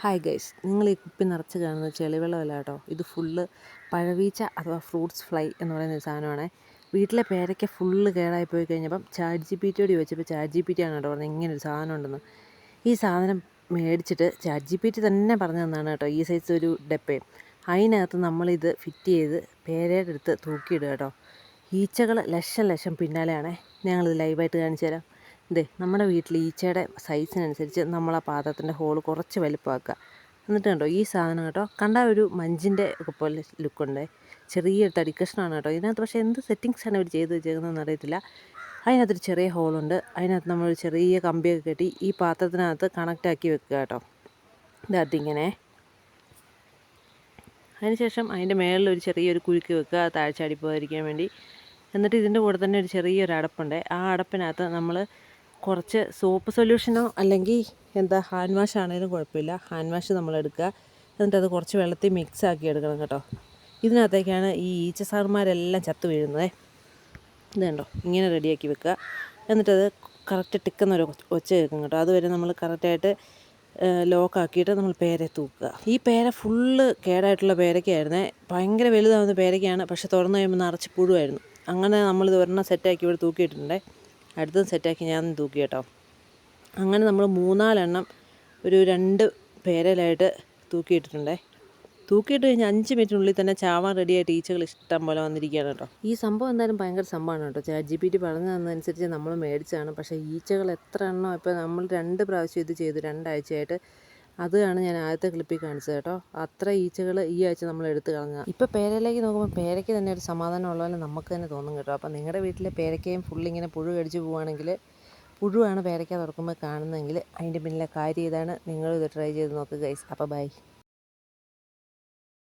Hi guys, നിങ്ങൾ ഈ കുപ്പി നിറച്ച് കാണുന്നത് ചെളിവെള്ളമല്ല കേട്ടോ. ഇത് ഫുള്ള് പഴവീച്ച അഥവാ ഫ്രൂട്ട്സ് ഫ്ലൈ എന്ന് പറയുന്ന ഒരു സാധനമാണ്. വീട്ടിലെ പേരയ്ക്ക ഫുള്ള് കേടായി പോയി കഴിഞ്ഞപ്പം ചാറ്റ് ജി പി ടിയോട് ചോദിച്ചപ്പോൾ ചാറ്റ് ജി പി ടി ആണ് കേട്ടോ പറഞ്ഞത് ഇങ്ങനൊരു സാധനം ഉണ്ടെന്ന്. ഈ സാധനം മേടിച്ചിട്ട് ചാറ്റ് ജി പി ടി തന്നെ പറഞ്ഞു തന്നതാണ് കേട്ടോ. ഈ സൈസ് ഒരു ഡപ്പയും അതിനകത്ത് നമ്മളിത് ഫിറ്റ് ചെയ്ത് പേരയുടെ അടുത്ത് തൂക്കിയിടുക കേട്ടോ. ഈച്ചകൾ ലക്ഷം ലക്ഷം പിന്നാലെയാണേ. ഞങ്ങളിത് ലൈവായിട്ട് കാണിച്ചു തരാം. ഇതേ നമ്മുടെ വീട്ടിൽ ഈച്ചയുടെ സൈസിനനുസരിച്ച് നമ്മൾ ആ പാത്രത്തിൻ്റെ ഹോൾ കുറച്ച് വലുപ്പമാക്കുക. എന്നിട്ട് കണ്ടോ ഈ സാധനം കേട്ടോ കണ്ടാൽ ഒരു മഞ്ചിൻ്റെ ഒക്കെ പോലെ ലുക്കുണ്ട്. ചെറിയൊരു തടിക്കഷ്ണമാണ് കേട്ടോ ഇതിനകത്ത്. പക്ഷേ എന്ത് സെറ്റിങ്സാണ് ഇവർ ചെയ്ത് വെച്ചേക്കുന്നതെന്ന് അറിയത്തില്ല. അതിനകത്തൊരു ചെറിയ ഹോളുണ്ട്. അതിനകത്ത് നമ്മളൊരു ചെറിയ കമ്പിയൊക്കെ കെട്ടി ഈ പാത്രത്തിനകത്ത് കണക്റ്റാക്കി വെക്കുക കേട്ടോ. ഇതിനകത്തിങ്ങനെ അതിനുശേഷം അതിൻ്റെ മേളിലൊരു ചെറിയൊരു കുലുക്കി വെക്കുക താഴെ ചാടി പോകാതിരിക്കാൻ വേണ്ടി. എന്നിട്ട് ഇതിൻ്റെ കൂടെ തന്നെ ഒരു ചെറിയൊരു അടപ്പുണ്ട്. ആ അടപ്പിനകത്ത് നമ്മൾ കുറച്ച് സോപ്പ് സൊല്യൂഷനോ അല്ലെങ്കിൽ ഹാൻഡ് വാഷ് ആണെങ്കിലും കുഴപ്പമില്ല. ഹാൻഡ് വാഷ് നമ്മളെടുക്കുക. എന്നിട്ട് അത് കുറച്ച് വെള്ളത്തിൽ മിക്സ് ആക്കി എടുക്കണം കേട്ടോ. ഇതിനകത്തേക്കാണ് ഈ ഈച്ച സാറുമാരെല്ലാം ചത്തു വീഴുന്നത്. ഇത് കണ്ടോ ഇങ്ങനെ റെഡിയാക്കി വെക്കുക. എന്നിട്ടത് കറക്റ്റ് ടിക്കുന്നൊരു ഒച്ച കേൾക്കും കേട്ടോ. അതുവരെ നമ്മൾ കറക്റ്റായിട്ട് ലോക്കാക്കിയിട്ട് നമ്മൾ പേരയെ തൂക്കുക. ഈ പേര ഫുള്ള് കേടായിട്ടുള്ള പേരയ്ക്കായിരുന്നേ. ഭയങ്കര വലുതാവുന്ന പേരയ്ക്കാണ്. പക്ഷെ തുറന്നു കഴിയുമ്പോൾ നിറച്ച് പുഴുവായിരുന്നു. അങ്ങനെ നമ്മളിത് ഒരെണ്ണം സെറ്റാക്കി ഇവിടെ തൂക്കിയിട്ടുണ്ട്. അടുത്തത് സെറ്റാക്കി ഞാൻ തൂക്കി കേട്ടോ. അങ്ങനെ നമ്മൾ 3-4 ഒരു 2 പേരയിലായിട്ട് തൂക്കിയിട്ടിട്ടുണ്ടേ. തൂക്കിയിട്ട് കഴിഞ്ഞ് 5 മിനിറ്റിനുള്ളിൽ തന്നെ ചാവാൻ റെഡിയായിട്ട് ഈച്ചകൾ ഇഷ്ടം പോലെ വന്നിരിക്കുകയാണ് കേട്ടോ. ഈ സംഭവം എന്തായാലും ഭയങ്കര സംഭവമാണ് കേട്ടോ. ചാറ്റ് ജി പി ടി പറഞ്ഞു തന്നതനുസരിച്ച് നമ്മൾ മേടിച്ചതാണ്. പക്ഷേ ഈച്ചകൾ എത്ര എണ്ണം ഇപ്പോൾ നമ്മൾ 2 പ്രാവശ്യം ഇത് ചെയ്തു 2 ആഴ്ചയായിട്ട്. അതാണ് ഞാൻ ആദ്യത്തെ ക്ലിപ്പിൽ കാണിച്ചത് കേട്ടോ. അത്ര ഈച്ചകൾ ഈ ആഴ്ച നമ്മൾ എടുത്ത് കളഞ്ഞ. ഇപ്പോൾ പേരയിലേക്ക് നോക്കുമ്പോൾ പേരയ്ക്ക് തന്നെ ഒരു സമാധാനം ഉള്ള പോലെ നമുക്ക് തന്നെ തോന്നും കേട്ടോ. അപ്പോൾ നിങ്ങളുടെ വീട്ടിലെ പേരയ്ക്കയും ഫുള്ളിങ്ങനെ പുഴു കടിച്ച് പോവുകയാണെങ്കിൽ, പുഴുവാണ് പേരയ്ക്ക തുറക്കുമ്പോൾ കാണുന്നതെങ്കിൽ അതിൻ്റെ പിന്നിലെ കാര്യം ഇതാണ്. നിങ്ങളിത് ട്രൈ ചെയ്ത് നോക്കുക ഗൈസ്. അപ്പോൾ ബൈ.